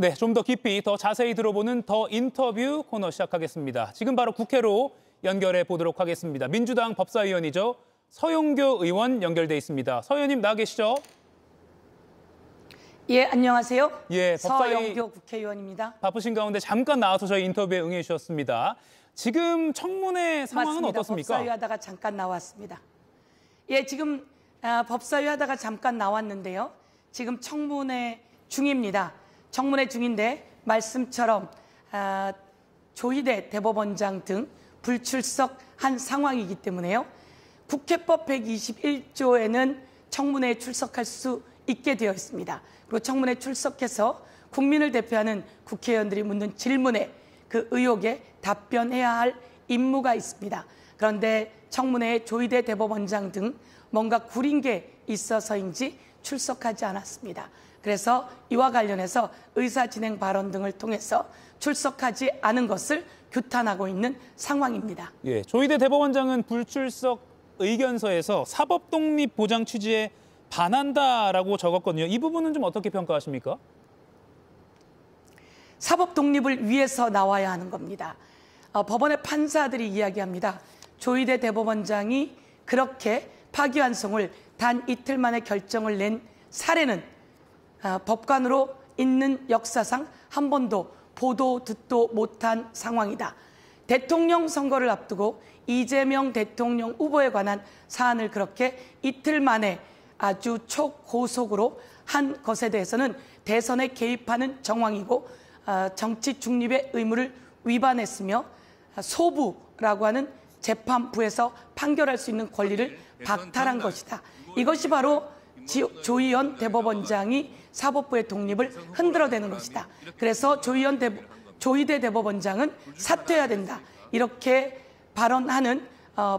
네, 좀 더 깊이, 더 자세히 들어보는 더 인터뷰 코너 시작하겠습니다. 지금 바로 국회로 연결해 보도록 하겠습니다. 민주당 법사위원이죠. 서용교 의원 연결돼 있습니다. 서 의원님 나와 계시죠? 예, 안녕하세요. 예, 서용교 국회의원입니다. 바쁘신 가운데 잠깐 나와서 저희 인터뷰에 응해 주셨습니다. 지금 청문회 상황은 맞습니다. 어떻습니까? 법사위 하다가 잠깐 나왔습니다. 예, 지금 법사위 하다가 잠깐 나왔는데요. 지금 청문회 중입니다. 청문회 중인데 말씀처럼 조희대 대법원장 등 불출석한 상황이기 때문에요. 국회법 121조에는 청문회에 출석할 수 있게 되어 있습니다. 그리고 청문회에 출석해서 국민을 대표하는 국회의원들이 묻는 질문에 그 의혹에 답변해야 할 임무가 있습니다. 그런데 청문회에 조희대 대법원장 등 뭔가 구린 게 있어서인지 출석하지 않았습니다. 그래서 이와 관련해서 의사진행 발언 등을 통해서 출석하지 않은 것을 규탄하고 있는 상황입니다. 예, 조희대 대법원장은 불출석 의견서에서 사법 독립 보장 취지에 반한다라고 적었거든요. 이 부분은 좀 어떻게 평가하십니까? 사법 독립을 위해서 나와야 하는 겁니다. 법원의 판사들이 이야기합니다. 조희대 대법원장이 그렇게 파기환송을 단 이틀 만에 결정을 낸 사례는 법관으로 있는 역사상 한 번도 보도 듣도 못한 상황이다. 대통령 선거를 앞두고 이재명 대통령 후보에 관한 사안을 그렇게 이틀 만에 아주 초고속으로 한 것에 대해서는 대선에 개입하는 정황이고 정치 중립의 의무를 위반했으며 소부라고 하는 재판부에서 판결할 수 있는 권리를 박탈한 것이다. 이것이 바로 조희연 대법원장이 사법부의 독립을 흔들어대는 것이다. 그래서 조희대 대법원장은 사퇴해야 된다. 이렇게 발언하는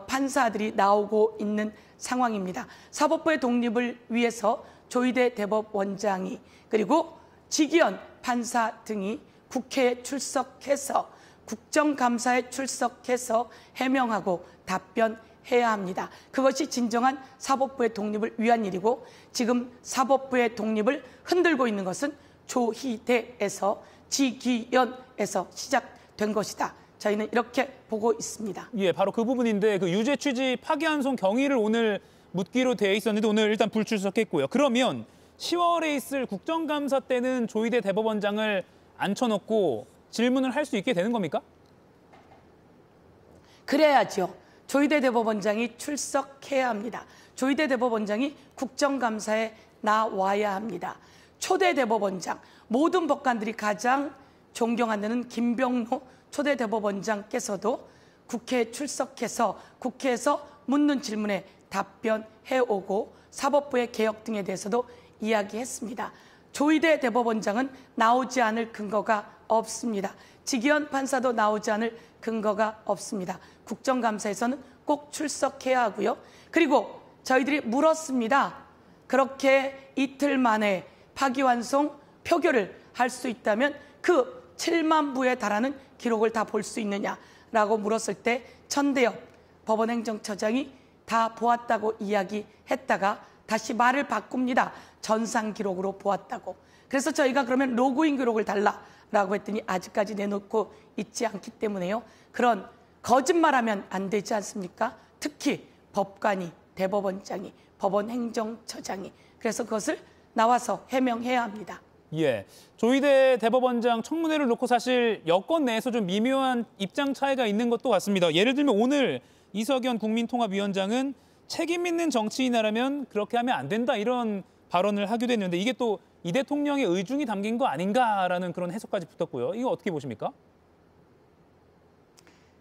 판사들이 나오고 있는 상황입니다. 사법부의 독립을 위해서 조희대 대법원장이 그리고 지기현 판사 등이 국회에 출석해서 국정감사에 출석해서 해명하고 답변해야 합니다. 그것이 진정한 사법부의 독립을 위한 일이고 지금 사법부의 독립을 흔들고 있는 것은 조희대에서 지기현에서 시작된 것이다. 저희는 이렇게 보고 있습니다. 예, 바로 그 부분인데 그 유죄 취지 파기환송 경위를 오늘 묻기로 돼 있었는데 오늘 일단 불출석했고요. 그러면 10월에 있을 국정감사 때는 조희대 대법원장을 앉혀놓고 질문을 할 수 있게 되는 겁니까? 그래야죠. 조희대 대법원장이 출석해야 합니다. 조희대 대법원장이 국정감사에 나와야 합니다. 초대 대법원장, 모든 법관들이 가장 존경하는 김병로 초대 대법원장께서도 국회에 출석해서 국회에서 묻는 질문에 답변해오고 사법부의 개혁 등에 대해서도 이야기했습니다. 조희대 대법원장은 나오지 않을 근거가 없습니다. 지기현 판사도 나오지 않을 근거가 없습니다. 국정감사에서는 꼭 출석해야 하고요. 그리고 저희들이 물었습니다. 그렇게 이틀 만에 파기환송 표결을 할 수 있다면 그 7만 부에 달하는 기록을 다 볼 수 있느냐라고 물었을 때 천대엽 법원행정처장이 다 보았다고 이야기했다가 다시 말을 바꿉니다. 전산 기록으로 보았다고. 그래서 저희가 그러면 로그인 기록을 달라라고 했더니 아직까지 내놓고 있지 않기 때문에요. 그런 거짓말하면 안 되지 않습니까? 특히 법관이, 대법원장이, 법원행정처장이. 그래서 그것을 나와서 해명해야 합니다. 예, 조희대 대법원장 청문회를 놓고 사실 여권 내에서 좀 미묘한 입장 차이가 있는 것도 같습니다. 예를 들면 오늘 이석연 국민통합위원장은 책임 있는 정치인이라면 그렇게 하면 안 된다 이런 발언을 하기도 했는데 이게 또 이 대통령의 의중이 담긴 거 아닌가라는 그런 해석까지 붙었고요. 이거 어떻게 보십니까?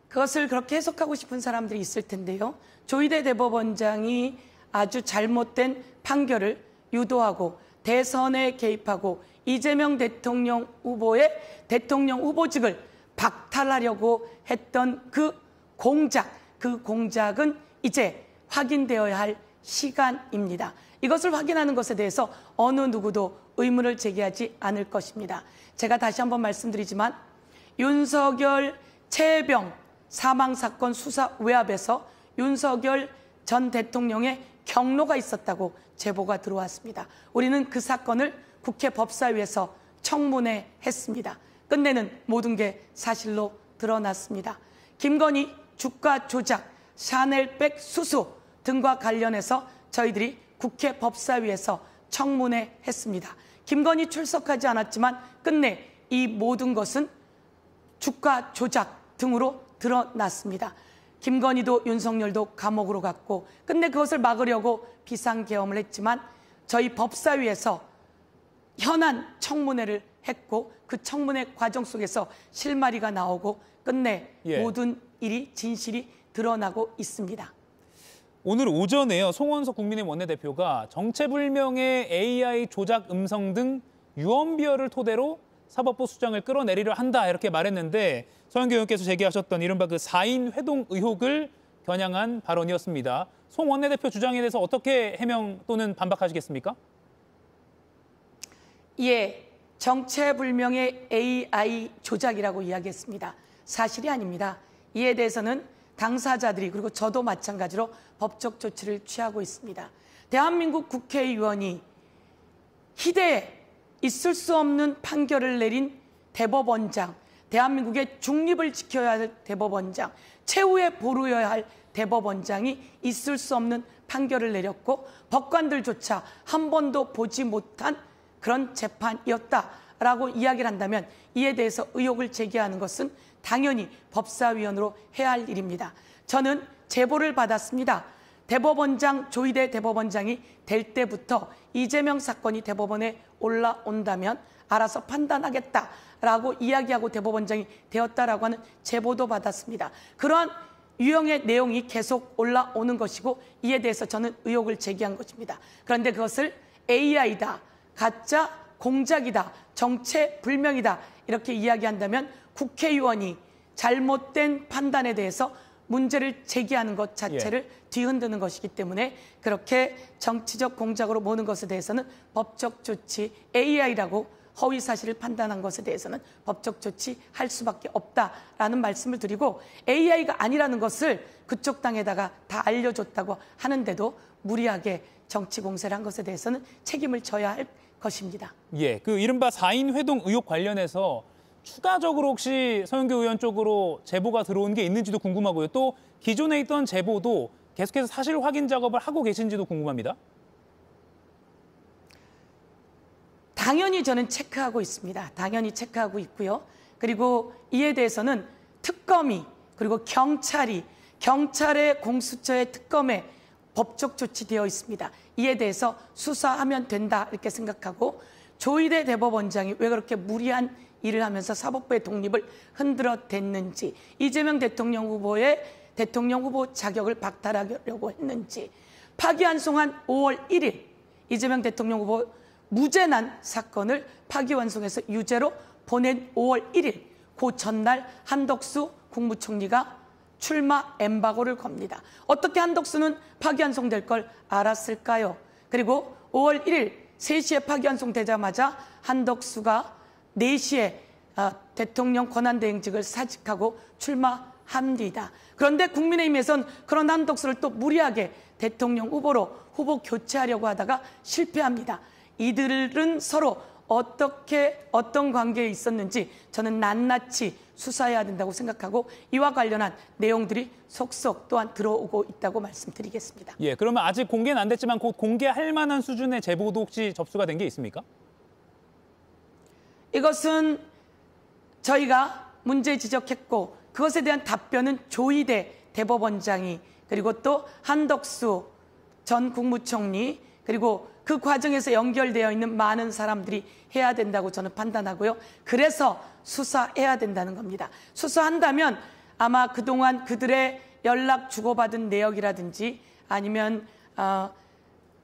그것을 그렇게 해석하고 싶은 사람들이 있을 텐데요. 조희대 대법원장이 아주 잘못된 판결을 유도하고 대선에 개입하고 이재명 대통령 후보의 대통령 후보직을 박탈하려고 했던 그 공작은 이제 확인되어야 할 시간입니다. 이것을 확인하는 것에 대해서 어느 누구도 의문을 제기하지 않을 것입니다. 제가 다시 한번 말씀드리지만 윤석열 최혜병 사망사건 수사 외압에서 윤석열 전 대통령의 경로가 있었다고 제보가 들어왔습니다. 우리는 그 사건을 국회 법사위에서 청문회했습니다. 끝내는 모든 게 사실로 드러났습니다. 김건희 주가 조작, 샤넬백 수수 등과 관련해서 저희들이 국회 법사위에서 청문회했습니다. 김건희 출석하지 않았지만 끝내 이 모든 것은 주가 조작 등으로 드러났습니다. 김건희도 윤석열도 감옥으로 갔고 끝내 그것을 막으려고 비상계엄을 했지만 저희 법사위에서 현안 청문회를 했고 그 청문회 과정 속에서 실마리가 나오고 끝내 모든 일이 진실이 드러나고 있습니다. 오늘 오전에요. 송원석 국민의힘 원내대표가 정체불명의 AI 조작 음성 등 유언비어를 토대로 사법부 수장을 끌어내리려 한다 이렇게 말했는데 서영교 의원께서 제기하셨던 이른바 그 4인 회동 의혹을 겨냥한 발언이었습니다. 송 원내대표 주장에 대해서 어떻게 해명 또는 반박하시겠습니까? 예, 정체불명의 AI 조작이라고 이야기했습니다. 사실이 아닙니다. 이에 대해서는 당사자들이 그리고 저도 마찬가지로 법적 조치를 취하고 있습니다. 대한민국 국회의원이 희대에 있을 수 없는 판결을 내린 대법원장, 대한민국의 중립을 지켜야 할 대법원장, 최후의 보루여야 할 대법원장이 있을 수 없는 판결을 내렸고 법관들조차 한 번도 보지 못한 그런 재판이었다라고 이야기를 한다면 이에 대해서 의혹을 제기하는 것은 당연히 법사위원으로 해야 할 일입니다. 저는 제보를 받았습니다. 대법원장, 조희대 대법원장이 될 때부터 이재명 사건이 대법원에 올라온다면 알아서 판단하겠다라고 이야기하고 대법원장이 되었다라고 하는 제보도 받았습니다. 그러한 유형의 내용이 계속 올라오는 것이고 이에 대해서 저는 의혹을 제기한 것입니다. 그런데 그것을 AI다, 가짜, 공작이다, 정체불명이다 이렇게 이야기한다면 국회의원이 잘못된 판단에 대해서 문제를 제기하는 것 자체를 뒤흔드는 것이기 때문에 그렇게 정치적 공작으로 모는 것에 대해서는 법적 조치, AI라고 허위 사실을 판단한 것에 대해서는 법적 조치할 수밖에 없다라는 말씀을 드리고 AI가 아니라는 것을 그쪽 당에다가 다 알려줬다고 하는데도 무리하게 정치 공세를 한 것에 대해서는 책임을 져야 할 것입니다. 예, 그 이른바 4인 회동 의혹 관련해서 추가적으로 혹시 서영교 의원 쪽으로 제보가 들어온 게 있는지도 궁금하고요. 또 기존에 있던 제보도 계속해서 사실 확인 작업을 하고 계신지도 궁금합니다. 당연히 저는 체크하고 있습니다. 당연히 체크하고 있고요. 그리고 이에 대해서는 특검이 그리고 경찰의 공수처의 특검에 법적 조치되어 있습니다. 이에 대해서 수사하면 된다 이렇게 생각하고 조희대 대법원장이 왜 그렇게 무리한 일을 하면서 사법부의 독립을 흔들어댔는지 이재명 대통령 후보의 대통령 후보 자격을 박탈하려고 했는지 파기환송한 5월 1일 이재명 대통령 후보 무죄난 사건을 파기환송해서 유죄로 보낸 5월 1일 그 전날 한덕수 국무총리가 출마 엠바고를 겁니다. 어떻게 한덕수는 파기환송될 걸 알았을까요? 그리고 5월 1일 3시에 파기환송되자마자 한덕수가 4시에 대통령 권한대행직을 사직하고 출마합니다. 그런데 국민의힘에선 그런 한덕수를 또 무리하게 대통령 후보로 후보 교체하려고 하다가 실패합니다. 이들은 서로 어떤 관계에 있었는지 저는 낱낱이 수사해야 된다고 생각하고 이와 관련한 내용들이 속속 또한 들어오고 있다고 말씀드리겠습니다. 예, 그러면 아직 공개는 안 됐지만 곧 공개할 만한 수준의 제보도 혹시 접수가 된 게 있습니까? 이것은 저희가 문제 지적했고 그것에 대한 답변은 조희대 대법원장이 그리고 또 한덕수 전 국무총리 그리고 그 과정에서 연결되어 있는 많은 사람들이 해야 된다고 저는 판단하고요. 그래서 수사해야 된다는 겁니다. 수사한다면 아마 그동안 그들의 연락 주고받은 내역이라든지 아니면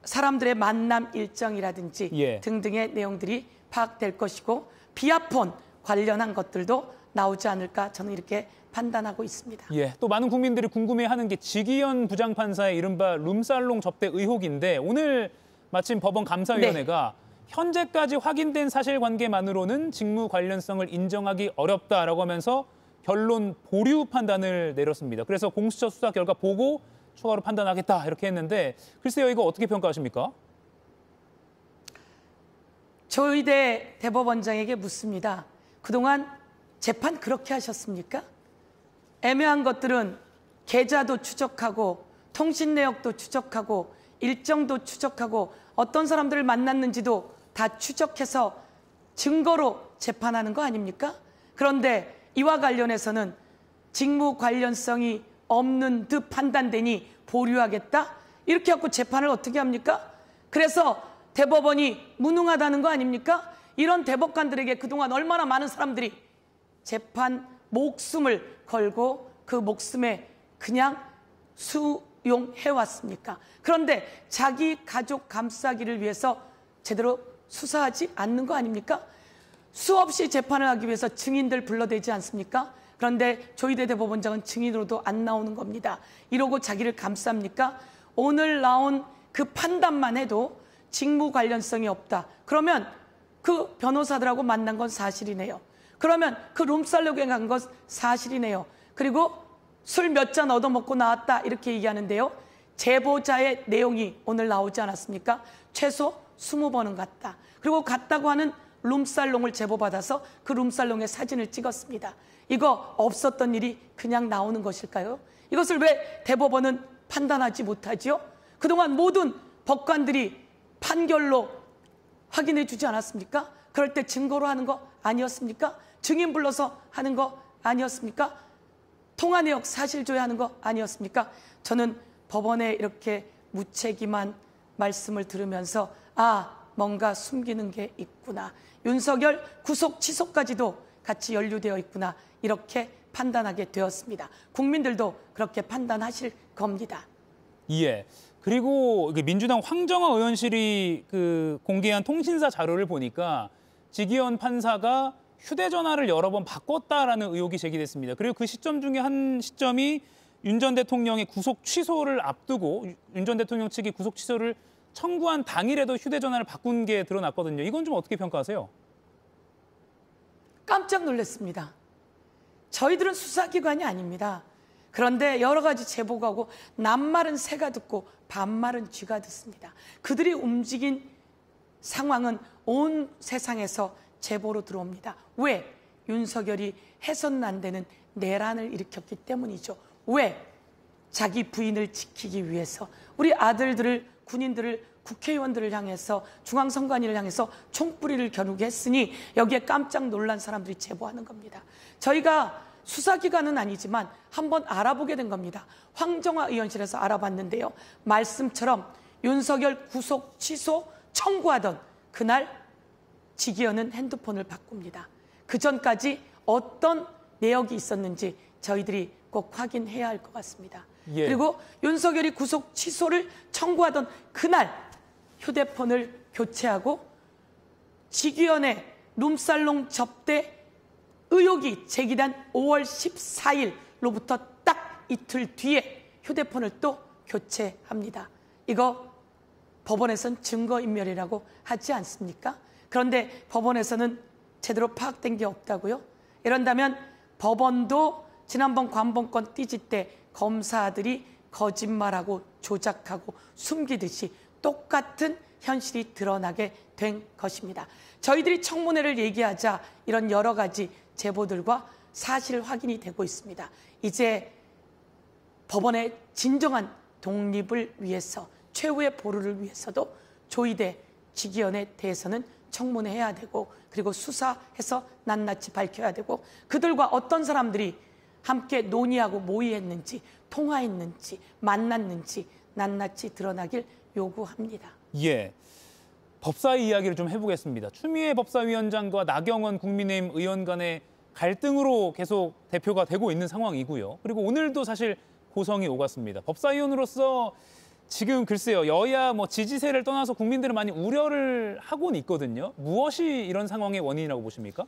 사람들의 만남 일정이라든지 등등의 내용들이 파악될 것이고 비아폰 관련한 것들도 나오지 않을까 저는 이렇게 판단하고 있습니다. 예, 또 많은 국민들이 궁금해하는 게 지기현 부장판사의 이른바 룸살롱 접대 의혹인데 오늘 마침 법원 감사위원회가 현재까지 확인된 사실관계만으로는 직무 관련성을 인정하기 어렵다라고 하면서 결론 보류 판단을 내렸습니다. 그래서 공수처 수사 결과 보고 추가로 판단하겠다 이렇게 했는데 글쎄요, 이거 어떻게 평가하십니까? 조희대 대법원장에게 묻습니다. 그동안 재판 그렇게 하셨습니까? 애매한 것들은 계좌도 추적하고 통신 내역도 추적하고 일정도 추적하고 어떤 사람들을 만났는지도 다 추적해서 증거로 재판하는 거 아닙니까? 그런데 이와 관련해서는 직무 관련성이 없는 듯 판단되니 보류하겠다? 이렇게 하고 재판을 어떻게 합니까? 그래서 대법원이 무능하다는 거 아닙니까? 이런 대법관들에게 그동안 얼마나 많은 사람들이 재판 목숨을 걸고 그 목숨에 그냥 수용해왔습니까? 그런데 자기 가족 감싸기를 위해서 제대로 수사하지 않는 거 아닙니까? 수없이 재판을 하기 위해서 증인들 불러대지 않습니까? 그런데 조희대 대법원장은 증인으로도 안 나오는 겁니다. 이러고 자기를 감쌉니까? 오늘 나온 그 판단만 해도 직무 관련성이 없다. 그러면 그 변호사들하고 만난 건 사실이네요. 그러면 그 룸살롱에 간 건 사실이네요. 그리고 술 몇 잔 얻어먹고 나왔다 이렇게 얘기하는데요. 제보자의 내용이 오늘 나오지 않았습니까? 최소 20번은 갔다. 그리고 갔다고 하는 룸살롱을 제보받아서 그 룸살롱의 사진을 찍었습니다. 이거 없었던 일이 그냥 나오는 것일까요? 이것을 왜 대법원은 판단하지 못하지요? 그동안 모든 법관들이 판결로 확인해 주지 않았습니까? 그럴 때 증거로 하는 거 아니었습니까? 증인 불러서 하는 거 아니었습니까? 통화 내역 사실 조회하는 거 아니었습니까? 저는 법원에 이렇게 무책임한 말씀을 들으면서 뭔가 숨기는 게 있구나. 윤석열 구속 취소까지도 같이 연루되어 있구나. 이렇게 판단하게 되었습니다. 국민들도 그렇게 판단하실 겁니다. 예. 그리고 민주당 황정화 의원실이 공개한 통신사 자료를 보니까 지기현 판사가 휴대전화를 여러 번 바꿨다라는 의혹이 제기됐습니다. 그리고 그 시점 중에 한 시점이 윤 전 대통령의 구속 취소를 앞두고 윤 전 대통령 측이 구속 취소를 청구한 당일에도 휴대전화를 바꾼 게 드러났거든요. 이건 좀 어떻게 평가하세요? 깜짝 놀랐습니다. 저희들은 수사기관이 아닙니다. 그런데 여러 가지 제보가 오고 남말은 새가 듣고 반말은 쥐가 듣습니다. 그들이 움직인 상황은 온 세상에서 제보로 들어옵니다. 왜? 윤석열이 해서는 안 되는 내란을 일으켰기 때문이죠. 왜? 자기 부인을 지키기 위해서 우리 아들들을, 군인들을, 국회의원들을 향해서, 중앙선관위를 향해서 총뿌리를 겨누게 했으니 여기에 깜짝 놀란 사람들이 제보하는 겁니다. 저희가 수사기관은 아니지만 한번 알아보게 된 겁니다. 황정화 의원실에서 알아봤는데요. 말씀처럼 윤석열 구속 취소 청구하던 그날 지기현은 핸드폰을 바꿉니다. 그 전까지 어떤 내역이 있었는지 저희들이 꼭 확인해야 할 것 같습니다. 예. 그리고 윤석열이 구속 취소를 청구하던 그날 휴대폰을 교체하고 지기현의 룸살롱 접대 의혹이 제기된 5월 14일로부터 딱 이틀 뒤에 휴대폰을 또 교체합니다. 이거 법원에서는 증거인멸이라고 하지 않습니까? 그런데 법원에서는 제대로 파악된 게 없다고요? 이런다면 법원도 지난번 관본권 띠짓 때 검사들이 거짓말하고 조작하고 숨기듯이 똑같은 현실이 드러나게 된 것입니다. 저희들이 청문회를 얘기하자 이런 여러 가지 제보들과 사실 확인이 되고 있습니다. 이제 법원의 진정한 독립을 위해서, 최후의 보루를 위해서도 조희대, 지기현에 대해서는 청문회해야 되고, 그리고 수사해서 낱낱이 밝혀야 되고, 그들과 어떤 사람들이 함께 논의하고 모의했는지, 통화했는지, 만났는지 낱낱이 드러나길 요구합니다. 예. 법사위 이야기를 좀 해보겠습니다. 추미애 법사위원장과 나경원 국민의힘 의원 간의 갈등으로 계속 대표가 되고 있는 상황이고요. 그리고 오늘도 사실 고성이 오갔습니다. 법사위원으로서 지금 글쎄요, 여야 지지세를 떠나서 국민들은 많이 우려를 하고는 있거든요. 무엇이 이런 상황의 원인이라고 보십니까?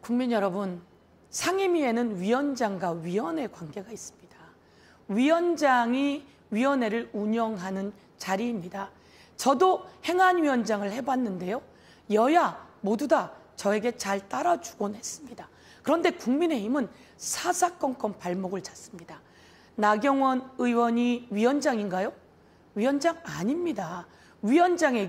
국민 여러분, 상임위에는 위원장과 위원의 관계가 있습니다. 위원장이 위원회를 운영하는 자리입니다. 저도 행안위원장을 해봤는데요. 여야 모두 다 저에게 잘 따라주곤 했습니다. 그런데 국민의힘은 사사건건 발목을 잡습니다. 나경원 의원이 위원장인가요? 위원장 아닙니다. 위원장이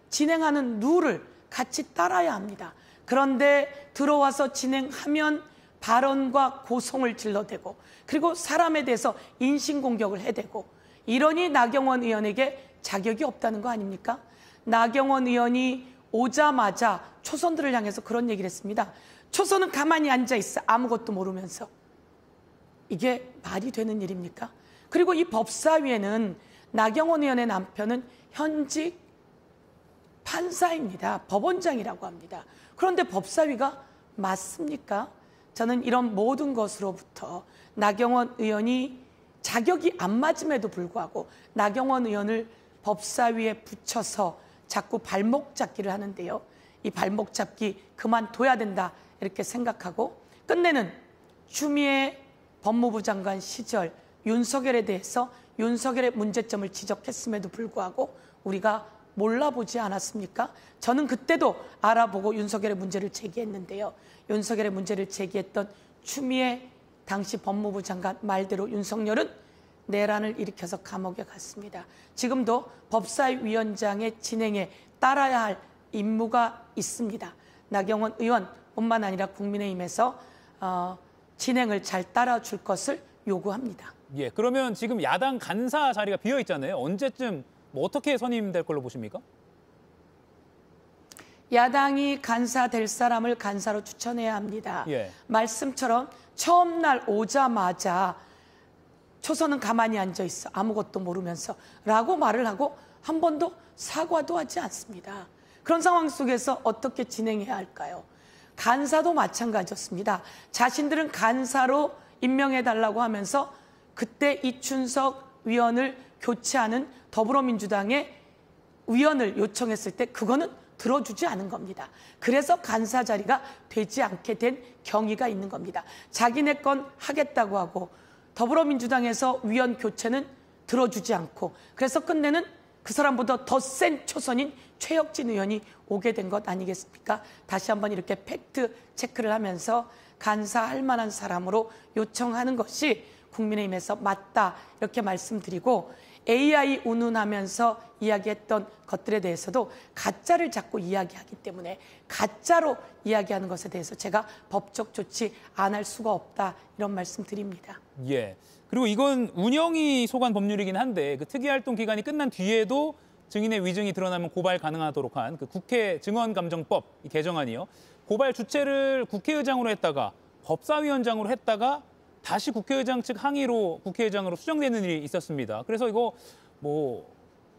진행하는 룰을 같이 따라야 합니다. 그런데 들어와서 진행하면 발언과 고성을 질러대고 그리고 사람에 대해서 인신공격을 해대고 이러니 나경원 의원에게 자격이 없다는 거 아닙니까? 나경원 의원이 오자마자 초선들을 향해서 그런 얘기를 했습니다. 초선은 가만히 앉아있어 아무것도 모르면서. 이게 말이 되는 일입니까? 그리고 이 법사위에는 나경원 의원의 남편은 현직 판사입니다. 법원장이라고 합니다. 그런데 법사위가 맞습니까? 저는 이런 모든 것으로부터 나경원 의원이 자격이 안 맞음에도 불구하고 나경원 의원을 법사위에 붙여서 자꾸 발목 잡기를 하는데요. 이 발목 잡기 그만둬야 된다 이렇게 생각하고 끝내는 추미애 법무부 장관 시절 윤석열에 대해서 윤석열의 문제점을 지적했음에도 불구하고 우리가 몰라보지 않았습니까? 저는 그때도 알아보고 윤석열의 문제를 제기했는데요. 윤석열의 문제를 제기했던 추미애 당시 법무부 장관 말대로 윤석열은 내란을 일으켜서 감옥에 갔습니다. 지금도 법사위원장의 진행에 따라야 할 임무가 있습니다. 나경원 의원뿐만 아니라 국민의힘에서 진행을 잘 따라줄 것을 요구합니다. 예, 그러면 지금 야당 간사 자리가 비어 있잖아요. 언제쯤 뭐 어떻게 선임될 걸로 보십니까? 야당이 간사 될 사람을 간사로 추천해야 합니다. 예. 말씀처럼 처음 날 오자마자 초선은 가만히 앉아 있어 아무것도 모르면서 라고 말을 하고 한 번도 사과도 하지 않습니다. 그런 상황 속에서 어떻게 진행해야 할까요? 간사도 마찬가지였습니다. 자신들은 간사로 임명해달라고 하면서 그때 이춘석 위원을 교체하는 더불어민주당의 위원을 요청했을 때 그거는 들어주지 않은 겁니다. 그래서 간사 자리가 되지 않게 된 경위가 있는 겁니다. 자기네 건 하겠다고 하고 더불어민주당에서 위원 교체는 들어주지 않고 그래서 끝내는 그 사람보다 더 센 초선인 최혁진 의원이 오게 된 것 아니겠습니까? 다시 한번 이렇게 팩트 체크를 하면서 간사할 만한 사람으로 요청하는 것이 국민의힘에서 맞다 이렇게 말씀드리고 AI 운운하면서 이야기했던 것들에 대해서도 가짜를 자꾸 이야기하기 때문에 가짜로 이야기하는 것에 대해서 제가 법적 조치 안 할 수가 없다 이런 말씀 드립니다. 예. 그리고 이건 운영이 소관 법률이긴 한데 그 특이활동 기간이 끝난 뒤에도 증인의 위증이 드러나면 고발 가능하도록 한 그 국회 증언감정법 이 개정안이요. 고발 주체를 국회의장으로 했다가 법사위원장으로 했다가 다시 국회의장 측 항의로 국회의장으로 수정되는 일이 있었습니다. 그래서 이거 뭐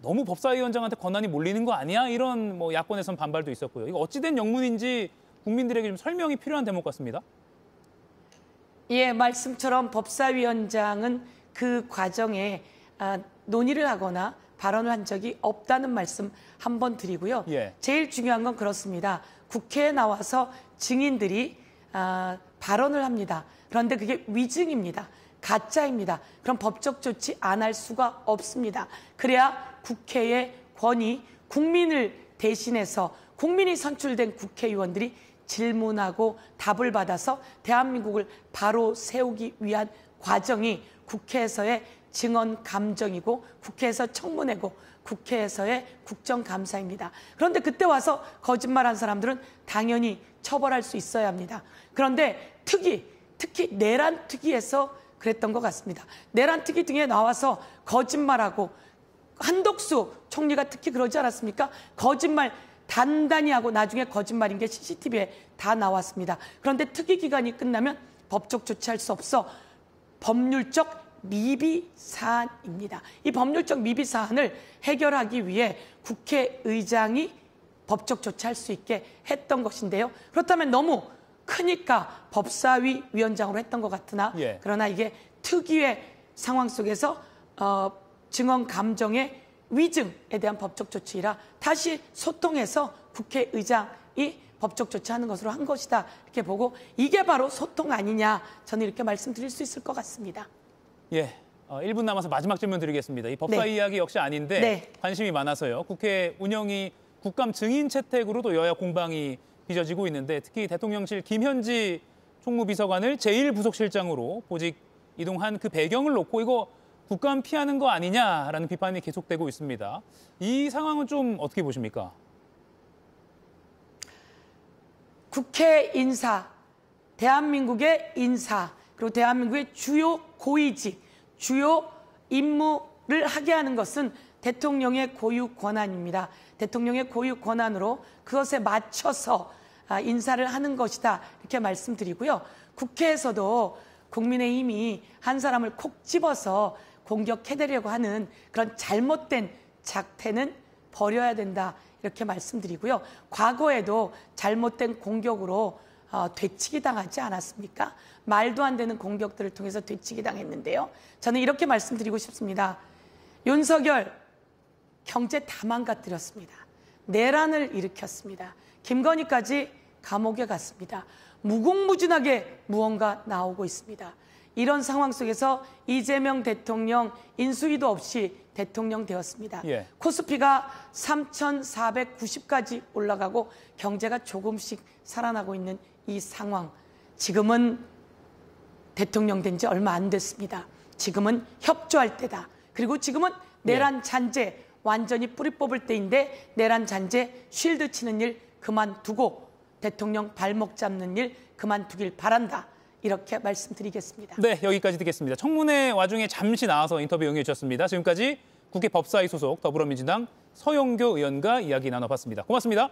너무 법사위원장한테 권한이 몰리는 거 아니야? 이런 뭐 야권에선 반발도 있었고요. 이거 어찌된 영문인지 국민들에게 좀 설명이 필요한 대목 같습니다. 예, 말씀처럼 법사위원장은 그 과정에 논의를 하거나 발언을 한 적이 없다는 말씀 한번 드리고요. 예. 제일 중요한 건 그렇습니다. 국회에 나와서 증인들이 발언을 합니다. 그런데 그게 위증입니다. 가짜입니다. 그럼 법적 조치 안 할 수가 없습니다. 그래야 국회의 권위, 국민을 대신해서 국민이 선출된 국회의원들이 질문하고 답을 받아서 대한민국을 바로 세우기 위한 과정이 국회에서의 증언 감정이고 국회에서 청문회고 국회에서의 국정감사입니다. 그런데 그때 와서 거짓말한 사람들은 당연히 처벌할 수 있어야 합니다. 그런데 특히 내란 특위에서 그랬던 것 같습니다. 내란 특위 등에 나와서 거짓말하고 한덕수 총리가 특히 그러지 않았습니까? 거짓말 단단히 하고 나중에 거짓말인 게 CCTV에 다 나왔습니다. 그런데 특위 기간이 끝나면 법적 조치할 수 없어 법률적 미비 사안입니다. 이 법률적 미비 사안을 해결하기 위해 국회의장이 법적 조치할 수 있게 했던 것인데요. 그렇다면 너무 크니까 법사위 위원장으로 했던 것 같으나 예. 그러나 이게 특유의 상황 속에서 증언 감정의 위증에 대한 법적 조치이라 다시 소통해서 국회의장이 법적 조치하는 것으로 한 것이다 이렇게 보고 이게 바로 소통 아니냐 저는 이렇게 말씀드릴 수 있을 것 같습니다. 예, 1분 남아서 마지막 질문 드리겠습니다. 이 법사위 네. 이야기 역시 아닌데 네. 관심이 많아서요. 국회 운영이 국감 증인 채택으로도 여야 공방이 빚어지고 있는데 특히 대통령실 김현지 총무비서관을 제1부속실장으로 보직 이동한 그 배경을 놓고 이거 국감 피하는 거 아니냐라는 비판이 계속되고 있습니다. 이 상황은 좀 어떻게 보십니까? 국회 인사, 대한민국의 인사, 그리고 대한민국의 주요 고위직, 주요 임무를 하게 하는 것은 대통령의 고유 권한입니다. 대통령의 고유 권한으로 그것에 맞춰서 인사를 하는 것이다, 이렇게 말씀드리고요. 국회에서도 국민의힘이 한 사람을 콕 집어서 공격해내려고 하는 그런 잘못된 작태는 버려야 된다, 이렇게 말씀드리고요. 과거에도 잘못된 공격으로 되치기 당하지 않았습니까? 말도 안 되는 공격들을 통해서 되치기 당했는데요. 저는 이렇게 말씀드리고 싶습니다. 윤석열 경제 다 망가뜨렸습니다. 내란을 일으켰습니다. 김건희까지 감옥에 갔습니다. 무궁무진하게 무언가 나오고 있습니다. 이런 상황 속에서 이재명 대통령 인수위도 없이 대통령 되었습니다. 예. 코스피가 3,490까지 올라가고 경제가 조금씩 살아나고 있는 이 상황. 지금은 대통령 된 지 얼마 안 됐습니다. 지금은 협조할 때다. 그리고 지금은 내란 잔재 완전히 뿌리 뽑을 때인데 내란 잔재 쉴드 치는 일 그만두고 대통령 발목 잡는 일 그만두길 바란다. 이렇게 말씀드리겠습니다. 네, 여기까지 듣겠습니다. 청문회 와중에 잠시 나와서 인터뷰 응해 주셨습니다. 지금까지 국회 법사위 소속 더불어민주당 서영교 의원과 이야기 나눠봤습니다. 고맙습니다.